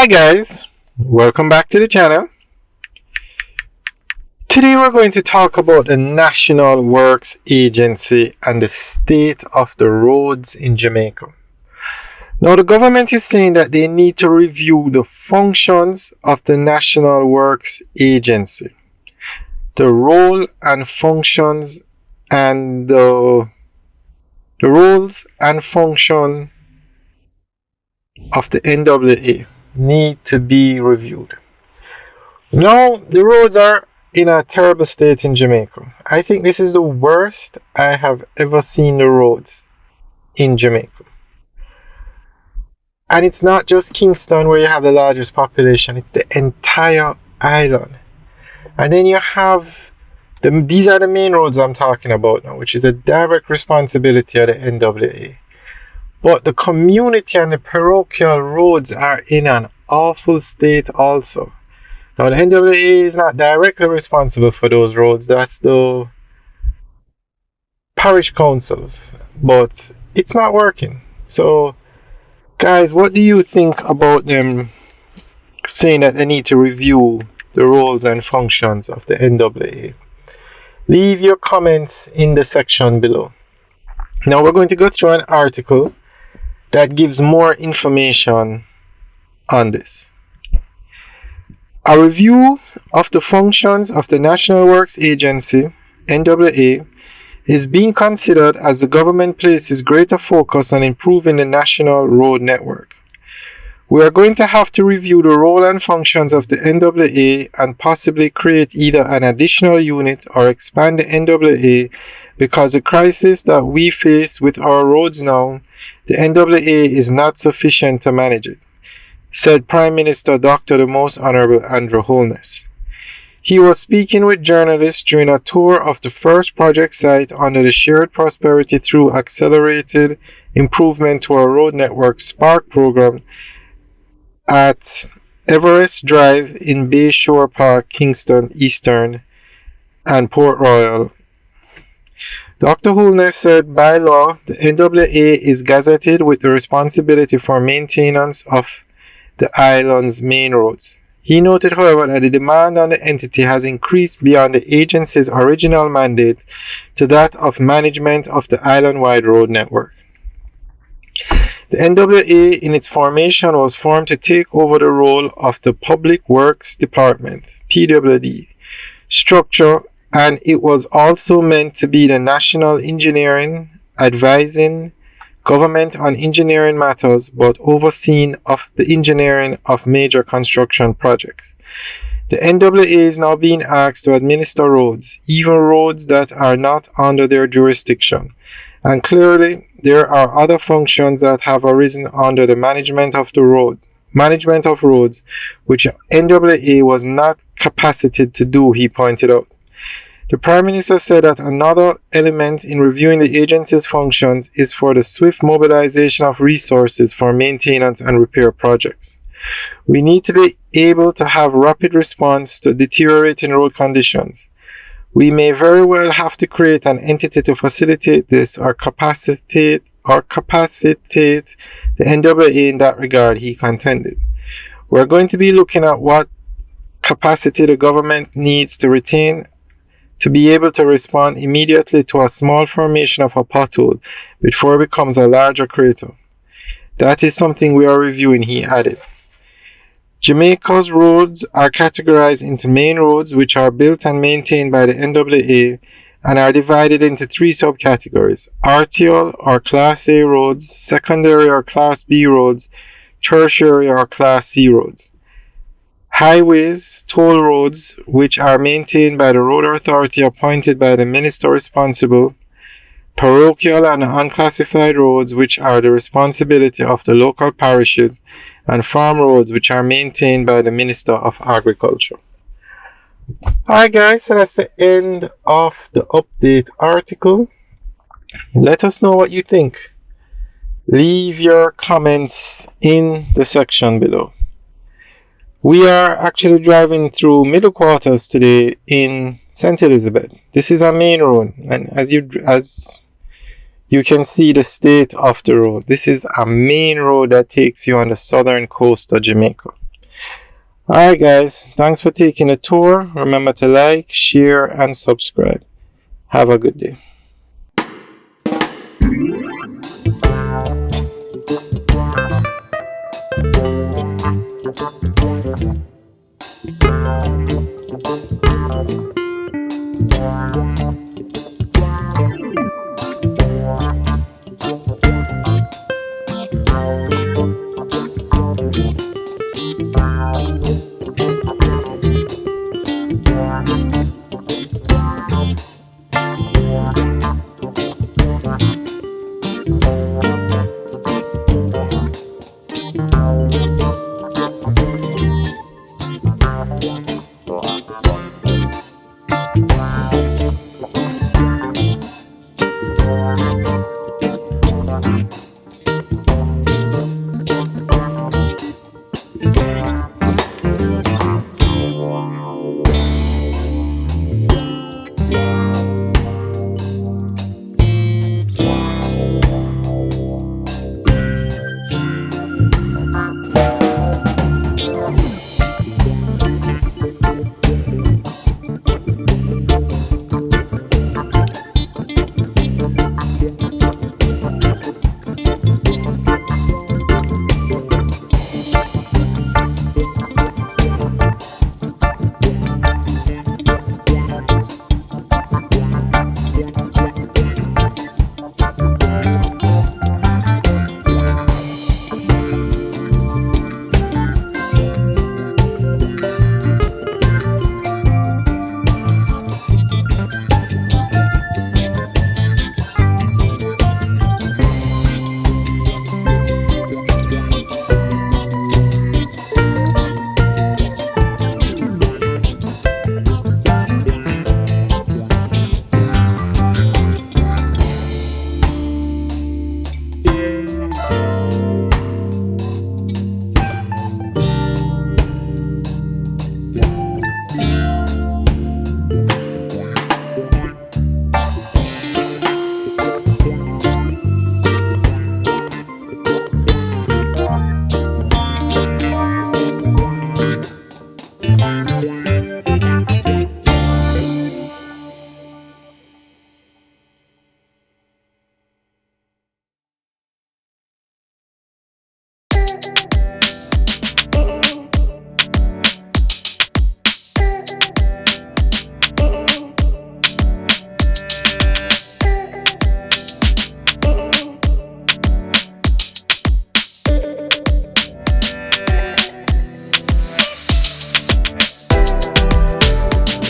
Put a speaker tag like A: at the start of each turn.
A: Hi guys, welcome back to the channel. Today we're going to talk about the National Works Agency and the state of the roads in Jamaica. Now the government is saying that they need to review the functions of the National Works Agency. The role and functions and the roles and function of the NWA need to be reviewed. Now the roads are in a terrible state in Jamaica. I think this is the worst I have ever seen the roads in Jamaica. And it's not just Kingston where you have the largest population, it's the entire island. And then you have these are the main roads I'm talking about now, which is a direct responsibility of the NWA. But the community and the parochial roads are in an awful state also. Now the NWA is not directly responsible for those roads, that's the parish councils, but it's not working. So guys, what do you think about them saying that they need to review the roles and functions of the NWA? Leave your comments in the section below. Now we're going to go through an article that gives more information on this. A review of the functions of the National Works Agency, NWA, is being considered as the government places greater focus on improving the national road network. We are going to have to review the role and functions of the NWA and possibly create either an additional unit or expand the NWA because the crisis that we face with our roads now, the NWA is not sufficient to manage it, said Prime Minister Dr. the Most Honorable Andrew Holness. He was speaking with journalists during a tour of the first project site under the Shared Prosperity Through Accelerated Improvement to Our Road Network Spark program at Everest Drive in Bayshore Park, Kingston Eastern and Port Royal. Dr. Holness said by law, the NWA is gazetted with the responsibility for maintenance of the island's main roads. He noted, however, that the demand on the entity has increased beyond the agency's original mandate to that of management of the island-wide road network. The NWA in its formation was formed to take over the role of the Public Works Department, PWD, structure, and it was also meant to be the national engineering, advising government on engineering matters, but overseeing of the engineering of major construction projects. The NWA is now being asked to administer roads, even roads that are not under their jurisdiction. And clearly, there are other functions that have arisen under the management of roads, which NWA was not capacitated to do, he pointed out. The Prime Minister said that another element in reviewing the agency's functions is for the swift mobilization of resources for maintenance and repair projects. We need to be able to have rapid response to deteriorating road conditions. We may very well have to create an entity to facilitate this or capacitate the NWA in that regard, he contended. We're going to be looking at what capacity the government needs to retain to be able to respond immediately to a small formation of a pothole before it becomes a larger crater. That is something we are reviewing, he added. Jamaica's roads are categorized into main roads, which are built and maintained by the NWA and are divided into three subcategories: arterial or Class A roads, secondary or Class B roads, tertiary or Class C roads. Highways, toll roads, which are maintained by the road authority appointed by the minister responsible, parochial and unclassified roads, which are the responsibility of the local parishes, and farm roads, which are maintained by the Minister of Agriculture. Alright guys, so that's the end of the update article. Let us know what you think. Leave your comments in the section below. We are actually driving through middle quarters today in St. Elizabeth. This is a main road, and as you can see the state of the road. This is a main road that takes you on the southern coast of Jamaica. Alright, guys, thanks for taking a tour. Remember to like, share, and subscribe. Have a good day.